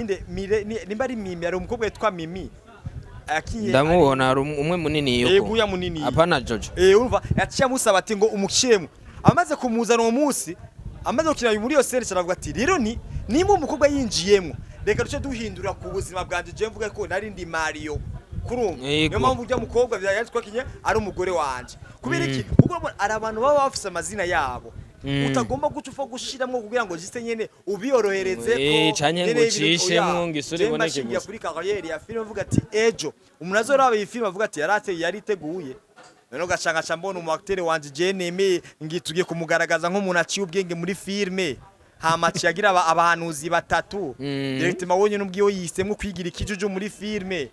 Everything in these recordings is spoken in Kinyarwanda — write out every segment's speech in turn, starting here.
inde nimba ari Mimi ari umukobwa yitwa Mimi akiye ndamubona ari umwe munini yuko guya munini apana Jojo urumva yaciye amusaba ati ngo umushiremo amaze kumuzana uwo munsi amaze gukina muri yo sere cyaravuga ati rero nimba umukobwa yinjiyemo reka duce duhindura ku buzima bwanje je mvuga ko nari ndi Mario kurumva niyo mpamvu ujya mukobwa byatwakinye ari umugore wanje kubera iki kuko ari abantu baba bafise amazina yabo utagomba gucufa gushiramo kugira ngo jiste nyene ubiyorohereze ko cyane ngucishemo ngisure boneke gusa kuri carrière ya film uvuga ati ejo umuntu azoraba iyi film avuga ati yariteguye none ugacanga cyambona umu acteur wanje je neme ngitugiye kumugaragaza nk'umuntu aciye ubwenge muri filme hamaci yagira abahanuzi batatu directement wonye n'ubwiyo yisemwe kwigira ikijuju muri filme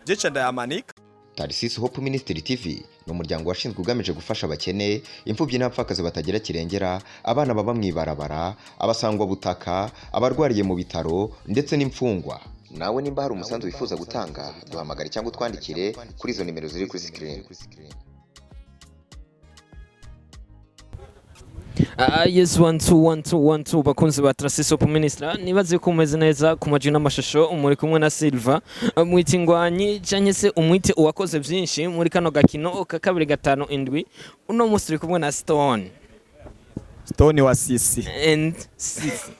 je canda yamanika Tarisisi Hope Ministry TV no muryango washinzwe ugamije gufasha abakene imfubyi n'abapfakazi batagira kirengera abana baba mwibarabara abasangwa butaka abarwariye mu bitaro ndetse n'imfungwa nawe nimba hari umusanzu wifuza gutanga duhamagare cyangwa twandikire kuri izo nimero ziri kuri screen. Yes 121212 bakunzi ba Tarisisi Hope Ministry nibaze ko umeze neza ku majina n'amashusho umuri kumwe na Silva mwitingwanyi cyanye se umwite uwakoze byinshi muri kano gakino ka 2-5-7 uno munsi turi kumwe na Stone wa Sisi and Sisi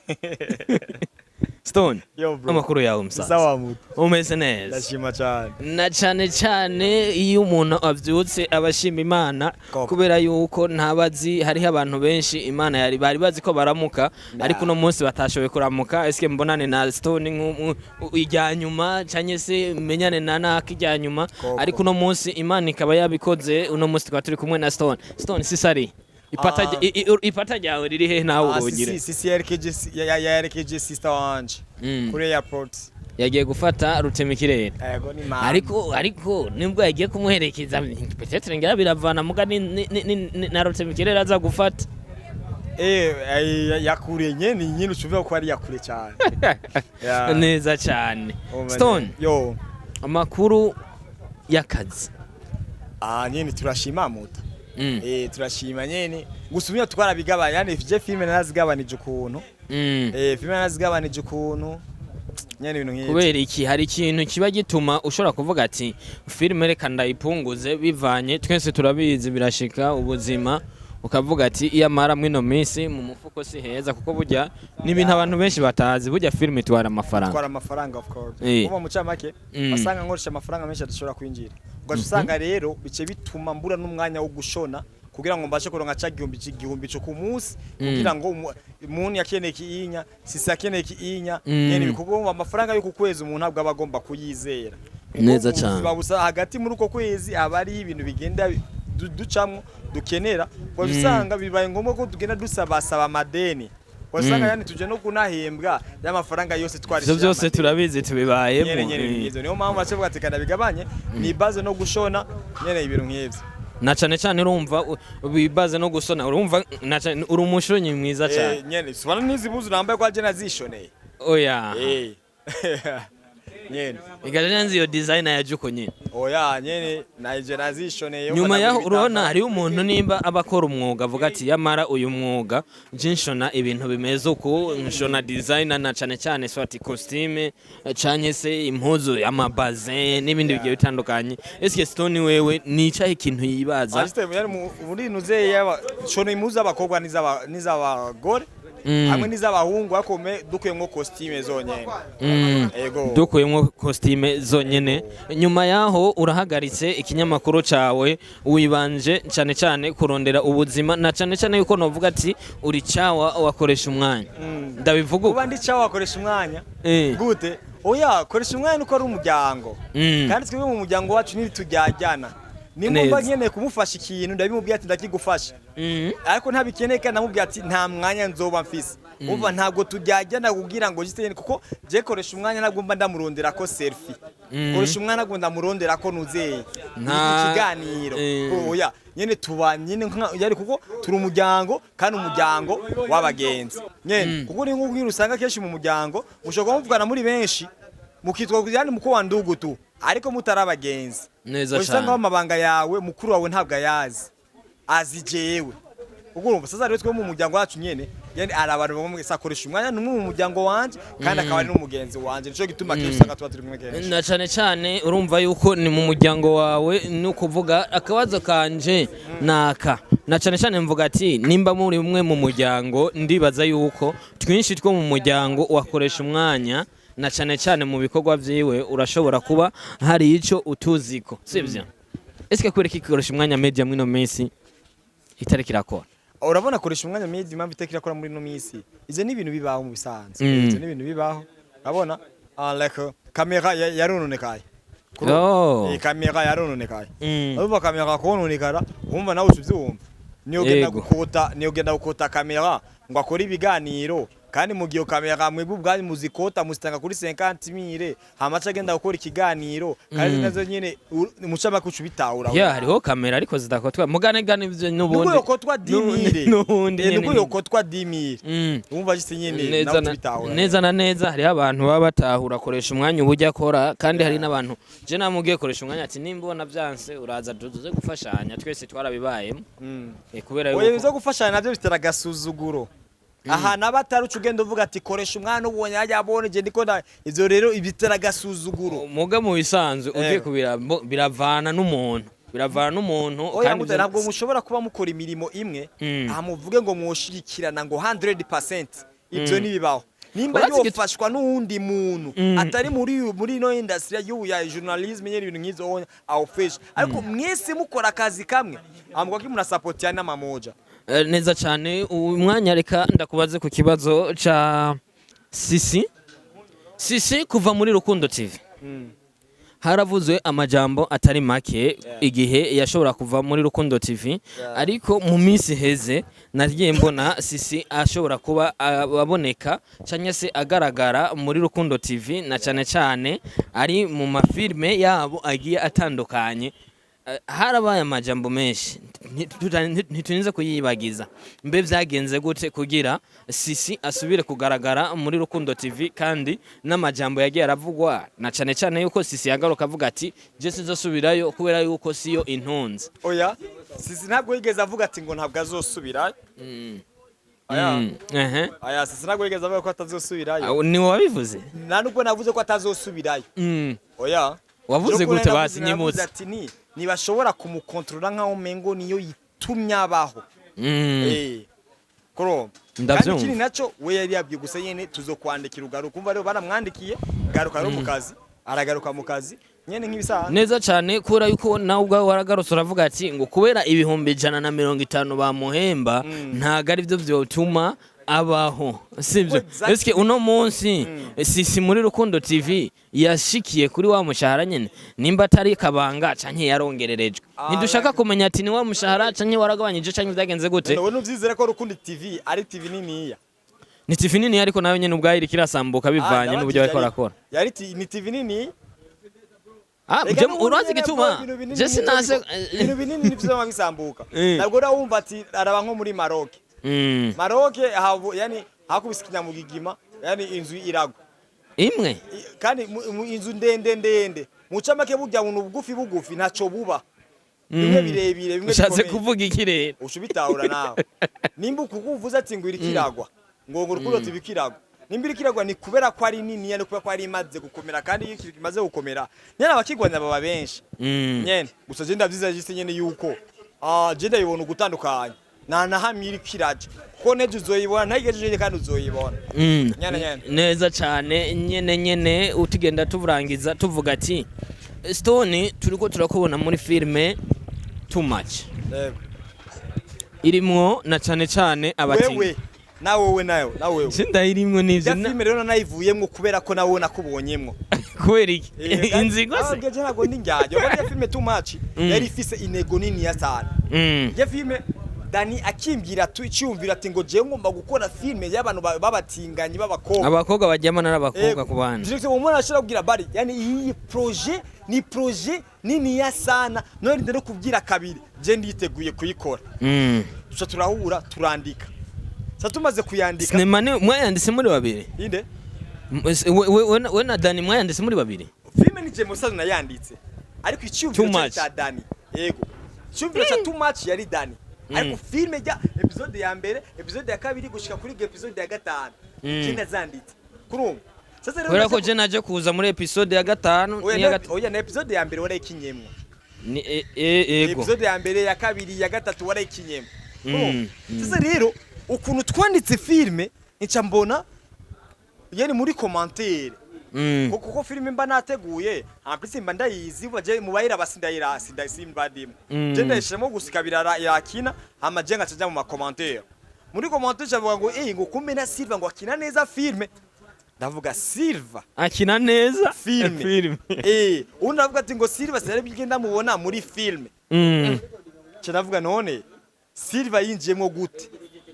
Stone amakuru yawe msaza sawa mutu umeze neza ndashima cyane na cyane iyo umuntu avyutse abashima Imana kubera yuko ntabazi hariho abantu benshi Imana yari bari bazi ko baramuka ariko no munsi batashoboye kuramuka eske mbonane na Stone ijyanyuma cyanye se menyane na nakijyanyuma ariko no munsi Imana ikaba yabikoze uno munsi twari turi kumwe na Stone sisari ipata ryawe riri he nawe ubugire sisi yarikeje sister wanje kuri airport yagiye gufata rutemikirere yego ni mama ariko nibwo yagiye kumuherekeza peut-être ngira biravana muga na rutemikirere aza gufata yakure nyine ucuvuga ko ari yakure cyane neza cyane Stone amakuru y'akazi nyine turashima muta turashima nyene gusumira twarabigabanya yani je filme nazigabanije ukuntu filme nazigabanije ukuntu nyene ibintu nk'ibyo kubera iki hari ikintu kiba gituma ushobora kuvuga ati filme reka ndayipunguze bivanye twese turabizi birashika ubuzima ukavuga ati iya mara mwino minsi mu mufuko si heza kuko burya n'ibintu abantu benshi batazi burya filme twara amafaranga of course uba mu camake basanga nkoresha amafaranga menshi adashobora kwinjira ugasanga rero bice bituma mbura n'umwanya wo gushona kugira ngo mbashe kuronka ca igihumbi cyo ku munsi kugira ngo umuntu yakeneye kiinya sisi yakeneye kiinya nyene bikugo amafaranga yo ku kwezi umuntu ntabwo aba agomba kuyizera neza cyane babusa hagati muri uko kwezi abari ibintu bigenda ducamwo dukenera usanga bibaye ngombwa ko tugenda dusaba amadeni wasanga yani tuje no kunahembwa y'amafaranga yose twari ivyo byose turabizi tubibayemo niyo mpamvu basevuga ati kana bigabanye ni base no gushona nyene ibintu nk'ivyo na cyane urumva bibaze no gusona urumva uri umushonyi mwiza cyane nyene subana nizibuzu nambaye kwa je nazishoneye oya nyene igaje nzi yo designer ya juko nyene oya nyene naje nazishoneye nyuma yaho urabona hari umuntu nimba abakora umwuga avuga ati yamara uyu mwuga jinshona ibintu bimeze uko nshona designer na cyane swati costume cyanye se impuzu y'amabaze n'ibindi bigiye bitandukanye eske Stone wewe ni cyahe ikintu yibaza asite muri nuze yaba shona impuzu abakobwa n'izabagore hamwe n'izabahungu akome dukuyemo costume zonyene yego dukuyemo costume zonyene nyuma yaho urahagaritse ikinyamakuru cawe wibanje cyane kurondera ubuzima na cyane yuko novuga ati uri cyawa wakoresha umwanya ndabivuga uba ndi cyawa wakoresha umwanya gute oya koresha umwanya uko ari umuryango kandi twebwe mu muryango wacu n'ibitujyajyana nimba nyene kumufasha ikintu ndabimubwiye ati ndakigufasha ariko ntabikeneka namubwiye ati nta mwanya nzoba mfise umva ntabwo tujyajyana kugira ngo jiste kuko je koresha umwanya ntabwo mba ndamurondera ko selfie koresha umwanya ntabwo ndamurondera ko nuzeye ikiganiro oya nyene tuba nyene yari kuko turi umuryango kandi umuryango w'abagenzi nyene kuko ni nk'ubwira usanga kenshi mu muryango mushobora kumuvugana muri benshi mukitwa kujyana muko wandugu tu ariko mutarabagenzi neza cyane usanga amabanga yawe mukuru wawe ntabwo ayazi azi jewe ugurumva sasa rero twe mu muryango wacu nyene yani arabantu bamwe sakoresha umwanya numwe mu muryango wanje kandi akaba ari n'umugenzi wanje nico gituma kenshi usanga tuba turi kumwe kenshi na cyane urumva yuko ni mu muryango wawe ni ukuvuga akabazo kanje naka na cyane mvuga ati nimba muri umwe mu muryango ndibaza yuko twinshi two mu muryango wakoresha umwanya na cyane mu bikorwa vyiwe urashobora kuba hari ico utuziko sivyo eske kwereka ikoresha umwanya media mwino minsi itariki irakora urabona koresha umwanya media impamvu itariki irakora muri no minsi izo ni ibintu bibaho mu bisanzwe izo ni ibintu bibaho urabona like kamera yarononekaye kamera yarononekaye urumva kamera kononekara umva nawe uvyumva niyo genda gukota kamera ngo akora ibiganiro kandi mu gihe kamera mwebwe ubwanyu muzikota muzitanga kuri 50,000 hamaca agenda gukora ikiganiro kandi nazo nyene mucama kucu bitahura hariho kamera ariko zidakotwa muganegana ivyo n'ubundi nuko yokotwa 10,000 nuko yokotwa 10,000 umva gise nyene nawe bitahura neza na neza hariho abantu baba batahura koresha umwanya ubujya akora kandi hari n'abantu je namugiye koresha umwanya ati nimbona byanse uraza duze gufashanya twese twarabibayemo kubera yuko oye bizo gufashanya navyo bitera gasuzuguro aha nabatari ucugenda uvuga ati koresha umwana ubonye ajya abone je ndiko ivyo rero ibitera gasuzuguro muga mu bisanzwe ugiye kubira biravana n'umuntu kandi ntabwo mushobora kuba mukora imirimo imwe amuvuge ngo mwoshirikirana ngo 100% ivyo nibibaho nimba yofashwa n'undi muntu atari muri no industry ya journalism nyeri ibintu nkizo awufesh ariko mwese mukora akazi kamwe amvuga ko munasupportia n'amamoja neza cyane umwanya reka ndakubaze ku kibazo ca Sisi kuva muri Rukundo TV haravuzwe amajambo atari make igihe yashobora kuva muri Rukundo TV ariko mu minsi heze nagiye mbona Sisi ashobora kuba aboneka cyangwa se agaragara muri Rukundo TV na cyane ari mu mafilme yabo agiye atandukanye harabaye amajambo menshi ntituninze kuyibagiza mbe vyagenze gute kugira Sisi asubire kugaragara muri Rukundo TV kandi n'amajambo yagiye aravugwa na cyane yuko Sisi yagaruka avuga ati je sizosubirayo kubera yuko siyo intunze oya Sisi ntabwo yigeze avuga ati ngo ntabwo azosubirayo aya Sisi ntabwo yigeze avuga ko atazosubirayo ni wabivuze nta nubwo navuze ko atazosubirayo oya wavuze gute basi nyimutse ati ntibashobora kumukontrola nkaho mengo niyo yitumye abaho koro kandi kiri naco we yari yabwiye gusa nyene tuzokwandikira ugaruka umva rero baramwandikiye garuka ro mu kazi aragaruka mu kazi nyene nk'ibisa neza cyane kura yuko nawe ubwawe waragarutse uravuga ati ngo kubera ibihumbi 150 bamuhemba ntago ari byo byotuma abaho sivyo eske uno munsi Sisi muri Rukundo TV yashikiye kuri wa mushahara nyene nimba atari kabanga canke yarongererejwe ntidushaka kumenya ati ni wa mushahara canke waragabanyije canke byagenze gute none uvyizere ko Rukundo TV ari TV niniya ni TV nini ariko nawe nyene ubwaye iri kirasambuka bivanye n'uburyo bariko barakora yari ni TV nini urazi gituma je sinase ibintu binini nivyo babisambuka nabwo rawumva ati araba nko muri Maroc Maroc yani hakubisikinya mu gigima yani inzu iragwa imwe kandi inzu ndende mucamake burya buntu bugufi ntaco buba bimwe birebire bimwe ushatse kuvuga ikirere ushubitahura nawe nimba ukuvuza ati ngo irikiragwa ngo Rukundo tibikiragwa nimba irikiragwa ni kubera ko ari nini yani kubera ko ari imaze gukomera kandi iyo kimaze gukomera nyene abakigwanya baba benshi nyene gusa je ndavyiza jise nyene yuko je ndabibona ugutandukanya na hamiri kiraje ko neje uzoyibona ntayigejeje kandi uzoyibona nyene neza cyane nyene utigenda tuvurangiza tuvuga ati Stone turiko turakubona muri filme Too Much irimwo na cyane abatinyi wewe nawe sindayirimwo nivyo filme rero nayivuyemwo kubera ko nawe nakubonyemwo kubera iki inzigo se ngeje ntago ndinjyaje ko filme Too Much yari ifise intego nini ya sana ye filme Dani akimbira cyumvira ati ngo je ngomba gukora filme y'abantu babatinganyi abakobwa bajyamana n'abakobwa ku bana direct umuntu ashira kugira bari yani iyi projet nini ya sana none ndero kubwira kabiri je nditeguye kuyikora tuca turahura turandika sa tumaze kuyandika sinema ne mwayandise muri babiri inde we na Dani mwayandise muri babiri filme ni je musaza nayanditse ariko icyumviro cya Dani yego cyumviro cya Too Much yari Dani ariko filme ya episode ya mbere episode ya kabiri gushika kuri episode ya gatanu kinga zanditse kurumva sasa rero kubera ko je naje kuza muri episode ya gatanu oya na episode ya mbere warayikinyemwo ni ego episode ya mbere ya kabiri ya gatatu warayikinyemwo sasa rero ukuntu twanditse filme nca mbona yani muri commentaire kuko filme mba nateguye ampisi mba ndayizi baje mubayira basindayira simba ndimo je ndashiramo gusikabira yakina amajenga caja mu ma commentaire muri commentaire cavuga ngo ngo kumbe na Silva ngo akina neza filme ndavuga Silva akina neza filme undi avuga ati ngo Silva sare bigenda mubona muri filme ndavuga none Silva yinjiyemo gute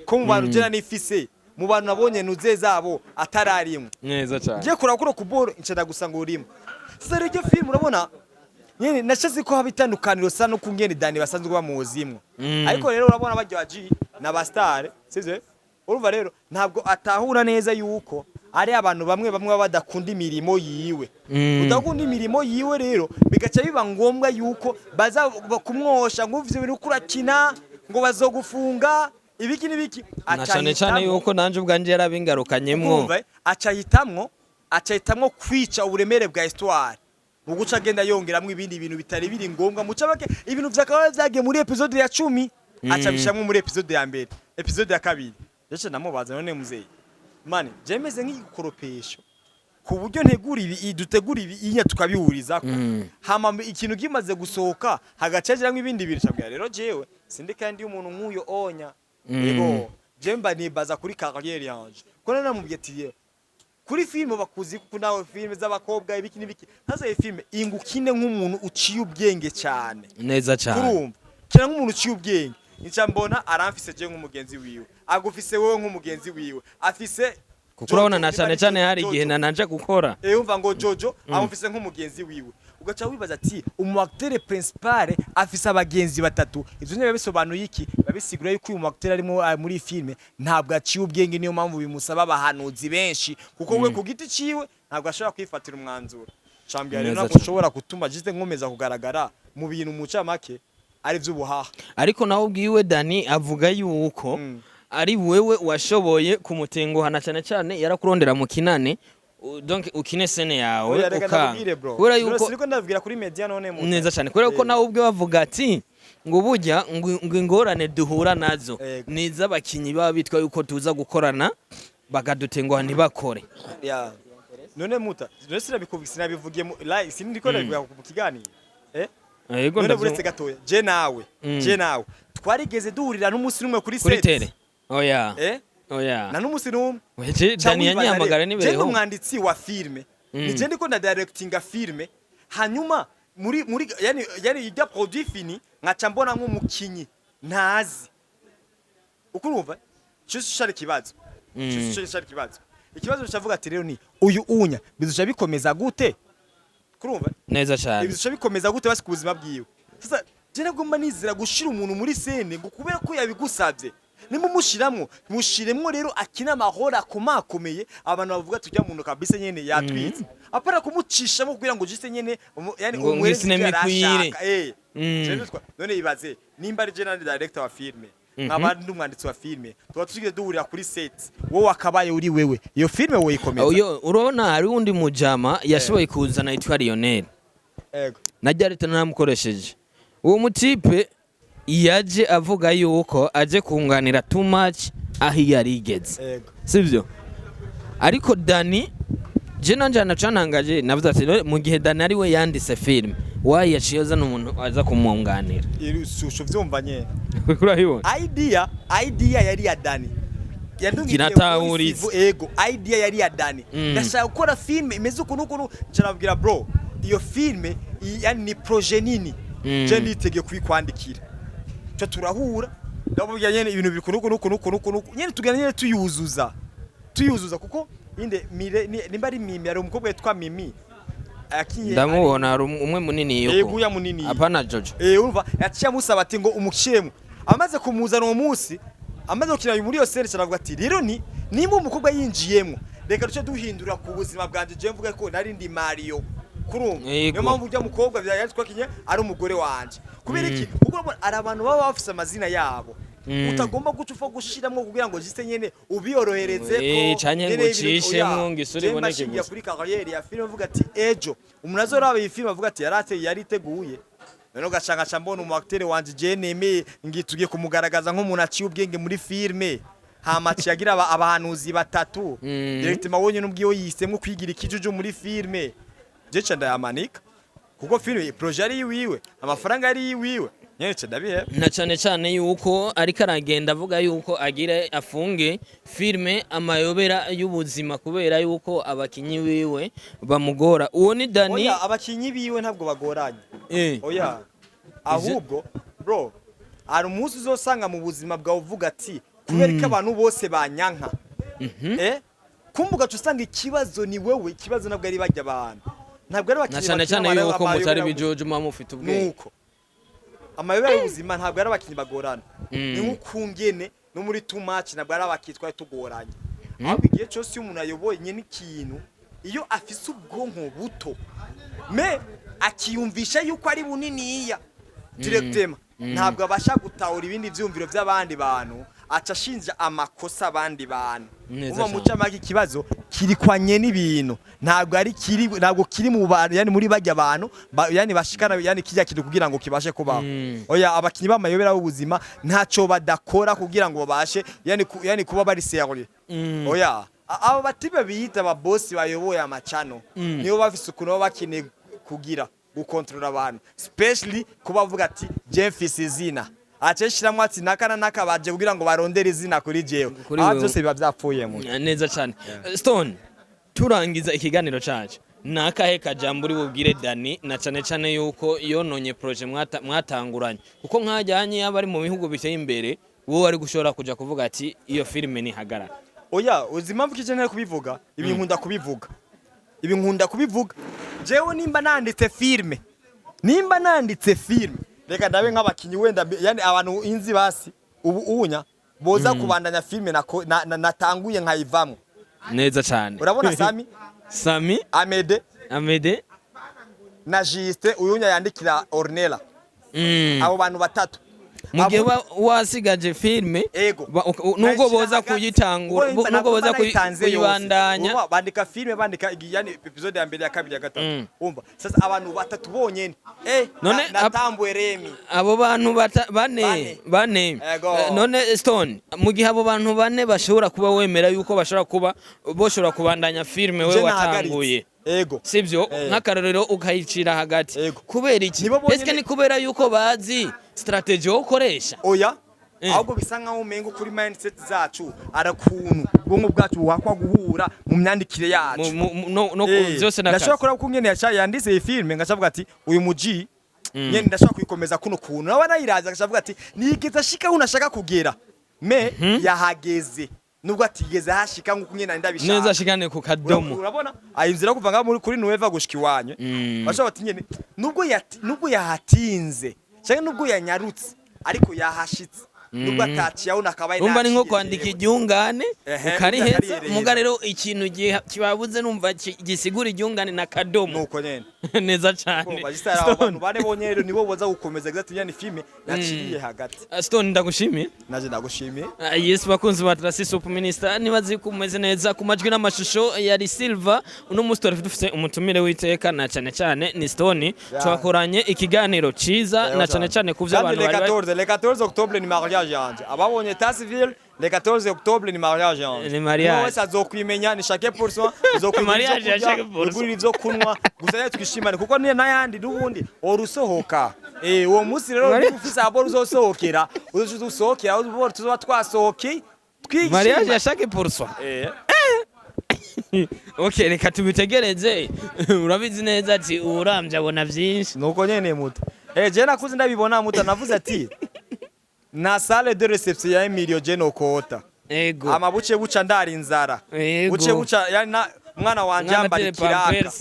ko mu bantu jena nifise mu bantu nabonye nuze zabo atararimwe neza cyane je kurakura kuboro incenda gusanga urimo sasa ryo film urabona nyene nashaze ko habitandukaniro sana kungene Dani basanzwe bamuzimwe ariko rero urabona bajyaji na bastare size urumva rero ntabwo atahura neza yuko ari abantu bamwe badakunda imirimo yiwe udakunda imirimo yiwe rero bigaca biba ngombwa yuko baza kumwosha ngo uvye bintu kurakina ngo bazogufunga ibiki nibiki cyane yuko nanje ubwanje yarabingarukanyemwo acahitamwo kwica uburemere bwa histoire mu guca agenda yongeramwo ibindi bintu bitari biri ngombwa muca bake ibintu vyakaba vyagiye muri episode ya 10 acabishamwe muri episode ya mbere episode ya kabiri yace namubaza none muzeyi mane jemeze nk'igikoropesho ku buryo ntegura ibi dutegura ibi inya tukabihuriza hama ikintu gimaze gusohoka hagacajeramwe ibindi bintu cyabwa rero jewe sindi kandi umuntu nk'uyo onya yego jemba nibaza kuri carrière yanje ko namubwiye ati kuri filme bakuzi kuko nawe filme z'abakobwa ibiki nibiki hasa iyi filme ingukine nk'umuntu uciye ubwenge cyane neza cyane kurumva kira nk'umuntu uciye ubwenge nica mbona aramfise je nk'umugenzi wiwe agufise wewe nk'umugenzi wiwe afise kuko urabona na cyane hari igihe nanje gukora umva ngo Jojo amufise nk'umugenzi wiwe ugaca wibaza ati umuacteur principal afise abagenzi batatu ivyo niba bisobanuye iki babisigura yuko uyu muacteur arimo muri filme ntabwo aciye ubwenge niyo mpamvu bimusaba abahanuzi benshi kuko we ku giti ciwe ntabwo ashobora kwifatira umwanzuro cambia rero nako ushobora gutuma jiste nkomeza kugaragara mu bintu muca make ari vy'ubuhaha ariko nawe ubwiwe Dani avuga yuko ari wewe washoboye kumutenguhana cyane yarakurondera mu kinane donc ukine scene yawe kubera yuko siko ndavugira kuri media none mu neza cyane kubera ko nawe ubwe bavuga ati ngo burya ngo ingorane duhura nazo niza abakinyi baba bitwa yuko tuza gukorana bagadutenguha ntibakore none muta none sirabikubise nabivugiye live sinindi ko ndavuga ku kiganiro yego ndaburetse gatoya je nawe twarigeze duhurira n'umunsi numwe kuri set oya oya na n'umusi numwe Dani yanyihamagara nibereho je umwanditsi wa filme nije ndiko na directinga filme hanyuma muri yani ijya produit fini nkaca mbona nk'umukinyi ntazi ukurumva cyushari kibazo ikibazo cyavuga ati rero ni uyu unya bizuca bikomeza gute kurumva neza cyane bizuca bikomeza gute basi ku buzima bwiwe sasa je nagomba nizira gushira umuntu muri scene ngo kubera ko yabigusabye nimo mushiremwo rero akina amahora akomakomeye abantu bavuga tujya muntu kabisa nyene yatwitse apara kumucishamo kugira ngo jiste nyene yani umwese nemikwire none ibaze nimba ari general director wa filme nk'abandi umwanditsi wa filme tuba tugeze duhurira kuri set wowe akabaye uri wewe iyo filme wowe ikomeza uyo urabona hari undi mujama yashoboye kuzana yitwa Lionel yego najya leta namukoresheje uwo mutipe yaje avuga yuko aje kunganira too much ahi yarigeze sivyo ariko Dani je nanjye canangaje navuze ati mu gihe Dani ari we yanditse film wayi yaciyoza n'umuntu aza kumwunganira irusho vyumvanye kurahibona idea yari ya Dani idea yari ya Dani ndashaka gukora film imeze ukuntu ncarabwira bro iyo film yani ni projet nini je nditege kwikwandikira cyo turahura ndabubya nyene ibintu bikunuko nyene tugana nyene tuyuzuza kuko inde nimba ari Mimi ari umukobwa yitwa Mimi akiye ndamubona ari umwe munini yuko yego ya munini apana Jojo urumva yaciye musaba ati ngo umukiremo amaze kumuzana uwo munsi amaze gukina muri yo sere cyaravuga ati rero nimba umukobwa yinjiyemo reka duce duhindura ku buzima bwanje je mvuga ko nari ndi Mario kurumva niyo mpamvu ujya mukobwa byayatwa kinye ari umugore wanje kubera iki kuko ari abantu baba bafise amazina yabo utagomba gucufa gushiramo kugira ngo jiste nyene ubiyorohereze ko cyane ngo cishemwo ngisuri boneke gusa kuri carrière ya film uvuga ati ejo umuntu azoraba iyi film avuga ati yariteguye none ugacanga cambona umu acteur wanje je neme ngitugiye kumugaragaza nk'umuntu aciye ubwenge muri filme hamaci yagira abahanuzi batatu directement wonye n'ubwiyo yisemwe kwigira ikijuju muri filme je canda yamanika kuko filme projet ari yiwe amafaranga ari yiwe nyece ndabihe na cyane yuko ariko aragenda avuga yuko agire afunge filme amayobera y'ubuzima kubera yuko abakinyi biwe bamugora uwo ni Dani oya abakinyi biwe ntabwo bagoranye oya ahubwo bro ari umunsi uzosanga mu buzima bwawe uvuga ati kubera ko abantu bose banyanka kumbuga usanga ikibazo ni wewe ikibazo nabwo ari bajya abantu ntabwo ari abakinyi cyane yuko mutari bijojo mufite ubwenge nuko amayobera y'ubuzima ntabwo ari abakinyi bagorana ni nk'ukungene no muri too much ntabwo ari abakitwa tugoranye ahubwo igihe cyose umuntu ayoboye nyene ikintu iyo afise ubwonko buto me akiyumvisha yuko ari buniniya directement ntabwo abasha gutahura ibindi vyumviro by'abandi bantu aca shinja amakosa abandi bantu uba muca magi kibazo kiri kwanye n'ibintu ntabwo kiri mu bantu yani muri bajya abantu yani bashikana yani kijya kintu kugira ngo kibashe kubaho oya abakinyi b'amayobera y'ubuzima ntaco badakora kugira ngo babashe yani kuba bari serieux oya abo batibe biyita aba boss bayoboye amacano niyo bafise ukuntu bakine kugira gukontrola abantu especially kuba vuga ati Jeffis izina aceshiramo ati nakana nakabaje kugira ngo barondere izina kuri jewe byose biba byapfuyemo neza cyane Stone turangiza ikiganiro cacu nakahe kajambo uri bubwire Dani na cyane yuko yononye projet mwatanguranye kuko nkajyanye abari mu bihugu biteye imbere wowe ari gushora kuja kuvuga ati iyo filme ni hagarara oya uzimamvu kijenera kubivuga ibinkunda kubivuga jewe nimba nanditse filme reka ndabe nk'abakinyi wenda yani abantu inzi basi ubunya boza kubandanya filme natanguye nkayivamwe neza cyane urabona Sami Amede na Juste uyunya yandikira Ornella abo bantu batatu mugihe wasigaje filme nubwo boza kuyitangura nubwo boza kuyibandanya bandika filme bandika yani episode ya mbere ya kabiri ya gatatu umva sasa abantu batatu bonyene none natambwe Remi abo bantu bane none Stone mugihe abo bantu bane bashobora kuba wemera yuko boshobora kubandanya filme we watanguye sivyo nk'akarorero ukayicira hagati kubera iki eske ni kubera yuko bazi strategy ukoresha oya ahubwo bisa nkaho umengo kuri mindset zacu arakuntu ubwonko bwacu wakwa guhura mu myandikire yacu no byose ndashaka kora kungene yanditse iyi filme ngacavuga ati uyu muji nyene ndashaka kuyikomeza kuno kuntu nawe nayiraza ngacavuga ati nigeza shika unashaka kugera me yahageze nubwo atigeze hashika nkuko nyene ndabishaka neza shikane ku kadomo urabona ayinzira kuva nga muri kuri Nueva gushika iwanye bashaka bati nyene nubwo yahatinze cyane nubwo yanyarutse ariko yahashitse nubwo ataciye aho nakabaye numva ni nko kwandika iryungane ukariheza muga rero ikintu kibabuze numva gisigura iryungane na kadomo nuko nyene neza cyane abantu bane bonye rero nibo boza gukomeza exact yani filme naciriye hagati Stone ndagushimiye naje ndagushimiye yes bakunzi ba Trasi Super Minister nibazi kumeze neza ku majwi n'amashusho ya Silva uno mustori dufite umutumire witeka na cyane ni Stone twakoranye ikiganiro ciza na cyane kuvyo abantu bari le 14 octobre ni mariage yanje ababonye Tasville le 14 octobre ni mariage yanje ni mariage wese azokwimenya ni chaque pourcent mariage ya chaque pourcent uguri zo kunwa gusa twishimane kuko ni nayandi nubundi orusohoka uwo munsi rero ufise abo uzosohokera uzosohokera ubo tuzoba twasohoke twishima mariage ya chaque pourcent okay reka tubitegereze urabizi neza ati urambye abona byinshi nuko nyene muto je nakuze ndabibona muto navuze ati na salle de reception ya Emilio Jeno Kota ego amabuce buca ndari inzara buce buca yani umwana wanje yambara kiraka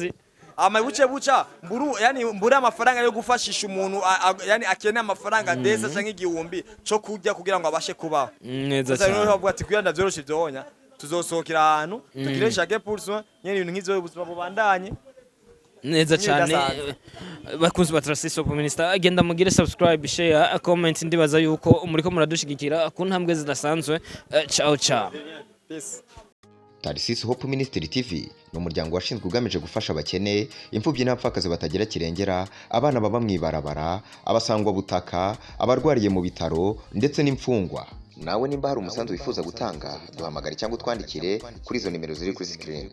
amabuce buca mbura amafaranga yo gufashisha umuntu yani akeneye amafaranga ndeza canke igihumbi cyo kujya kugira ngo abashe kubaho neza cyane sasa bavuga ati kuyanda vyoroshe byonya tuzosohokera ahantu tugiresha ke pourcent nyene ibintu nk'izo ubuzima bubandanye neza cyane bakunze batrasiso ku minister agenda mugire subscribe share comment ndibaza yuko muriko muradushigikira ku ntambwe zidasanzwe ciao ciao peace. Tarisisi Hope Ministry TV ni umuryango washinzwe ugamije gufasha abakene, imfubyi n'abapfakazi batagira kirengera, abana baba mwibarabara, abasangwa butaka, abarwariye mu bitaro ndetse n'imfungwa. Nawe nimba hari umusanzu wifuza gutanga, duhamagare cyangwa utwandikire kuri izo nimero ziri kuri screen.